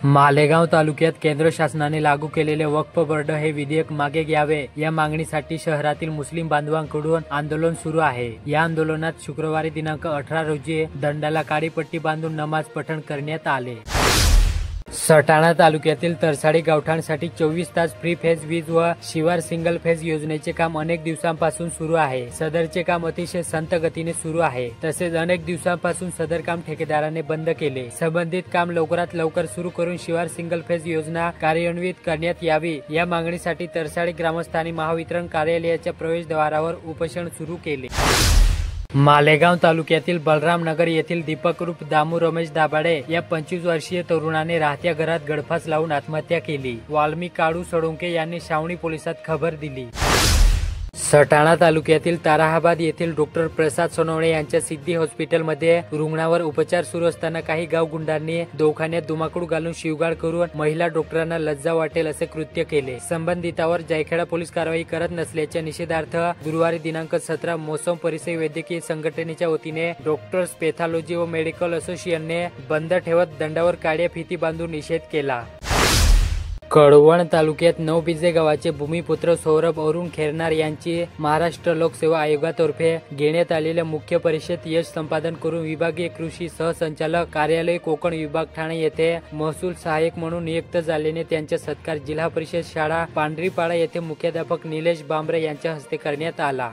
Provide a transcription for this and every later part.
मालेगाव तालुक्यात केंद्र शासनाने लागू केलेले वक्फ बोर्ड हे विधेयक मागे घ्यावे या मागणीसाठी शहरातील मुस्लिम बांधवांकडून आंदोलन सुरू आहे। या आंदोलनात शुक्रवारी दिनांक 18 रोजी दंडाला काळी पट्टी बांधून नमाज पठण करण्यात आले। सटाणा तालुक्यातील तरसाडी गावठाणासाठी 24 तास फ्री फेज वीज व शिवार सिंगल फेज योजनेचे काम अनेक दिवसांपासून सुरू आहे। सदरचे काम अतिशय संत गतीने सुरू आहे। तसेच अनेक दिवसांपासून सदर काम ठेकेदाराने बंद केले। संबंधित काम लवकरात लवकर सुरू करून शिवार सिंगल फेज योजना कार्यान्वित करण्यात यावी या मागणीसाठी तरसाडी ग्रामस्थांनी महावितरण कार्यालयाच्या प्रवेशद्वारावर उपोषण सुरू केले। मालेगाव तालुक्यातील बलरामनगर येथील दीपक रूप दामू रमेश दाभाडे या 25 वर्षीय तरुणाने राहत्या घरात गळफास लावून आत्महत्या केली। वाल्मी काळू सोळुंके यांनी छावणी पोलिसात खबर दिली। सटाणा तालुक्यातील ताराहाबाद येथील डॉक्टर प्रसाद सोनवणे यांच्या सिद्धी हॉस्पिटलमध्ये रुग्णावर उपचार सुरू असताना काही गावगुंडांनी दवाखान्यात धुमाकूळ घालून शिवगाळ करून महिला डॉक्टरांना लज्जा वाटेल असे कृत्य केले। संबंधितावर जायखेडा पोलीस कारवाई करत नसल्याच्या निषेधार्थ गुरुवारी दिनांक 17 मोसम परिसर वैद्यकीय संघटनेच्या वतीने डॉक्टर्स पॅथॉलॉजी व मेडिकल असोसिएशनने बंद ठेवत दंडावर काळ्या फिती बांधून निषेध केला। कळवण तालुक्यात नवबिजे गावाचे भूमिपुत्र सौरभ अरुण खेरनार यांची महाराष्ट्र लोकसेवा आयोगातर्फे घेण्यात आलेल्या मुख्य परीक्षेत यश संपादन करून विभागीय कृषी सहसंचालक कार्यालय कोकण विभाग ठाणे येथे महसूल सहाय्यक म्हणून नियुक्त झाल्याने त्यांचा सत्कार जिल्हा परिषद शाळा पांढरीपाडा येथे मुख्याध्यापक निलेश बांबरे यांच्या हस्ते करण्यात आला।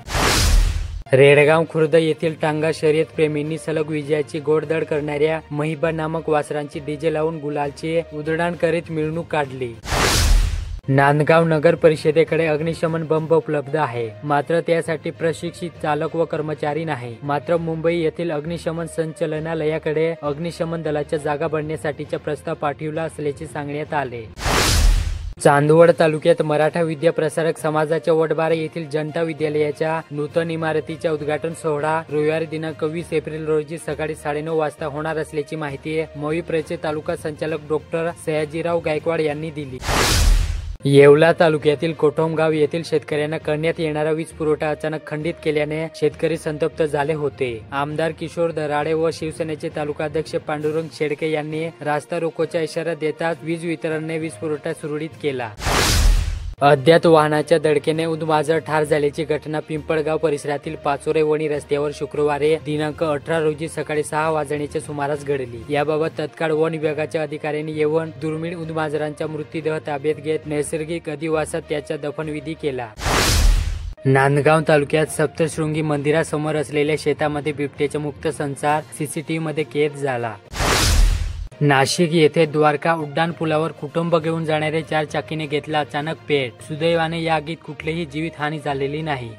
रेडगाव खुर्द येथील टांगा शर्यत प्रेमींनी सलग विजयाची गोडधड करणाऱ्या महिबा नामक वासरांची डीजे लावून गुलालची उधळण करीत मिरवणूक काढली। नांदगाव नगर परिषदेकडे अग्निशमन बंब उपलब्ध आहे, मात्र त्यासाठी प्रशिक्षित चालक व कर्मचारी नाही। मात्र मुंबई येथील अग्निशमन संचालनालयाकडे अग्निशमन दलाच्या जागा भरण्यासाठीचा प्रस्ताव पाठविला असल्याचे सांगण्यात आले। चांदवड तालुक्यात मराठा विद्या प्रसारक समाजाच्या वडबारा येथील जनता विद्यालयाच्या नूतन इमारतीचा उद्घाटन सोहळा रविवारी दिनांक 20 एप्रिल रोजी सकाळी 9:30 वाजता होणार असल्याची माहिती मविप्रेचे तालुका संचालक डॉक्टर सयाजीराव गायकवाड यांनी दिली। येवला तालुक्यातील कोठमगाव येथील शेतकऱ्यांना करण्यात येणारा वीज पुरवठा अचानक खंडित केल्याने शेतकरी संतप्त झाले होते। आमदार किशोर दराडे व शिवसेनेचे तालुकाध्यक्ष पांडुरंग शेडके यांनी रास्ता रोकोचा इशारा देताच वीज वितरणने वीज पुरवठा सुरळीत केला। अज्ञात वाहनाच्या धडकेने उद्माजळ ठार झाल्याची घटना पिंपळगाव परिसरातील पाचोरे वणी रस्त्यावर शुक्रवारी दिनांक 18 रोजी सकाळी 6 वाजण्याच्या सुमारास घडली। याबाबत तत्काळ वन विभागाच्या अधिकाऱ्यांनी येऊन दुर्मिळ उद्माजळांचा मृतदेह ताब्यात घेत नैसर्गिक अधिवासात त्याचा दफनविधी केला। नांदगाव तालुक्यात सप्तशृंगी मंदिरासमोर असलेल्या शेतामध्ये बिबट्याचा मुक्त संचार सीसीटीव्ही मध्ये कैद झाला। नाशिक येथे द्वारका उड्डाण पुलावर कुटुंब घेऊन जाणाऱ्या 4 चाकीने घेतला अचानक पेट। सुदैवाने या आगीत कुठलीही जीवितहानी झालेली नाही।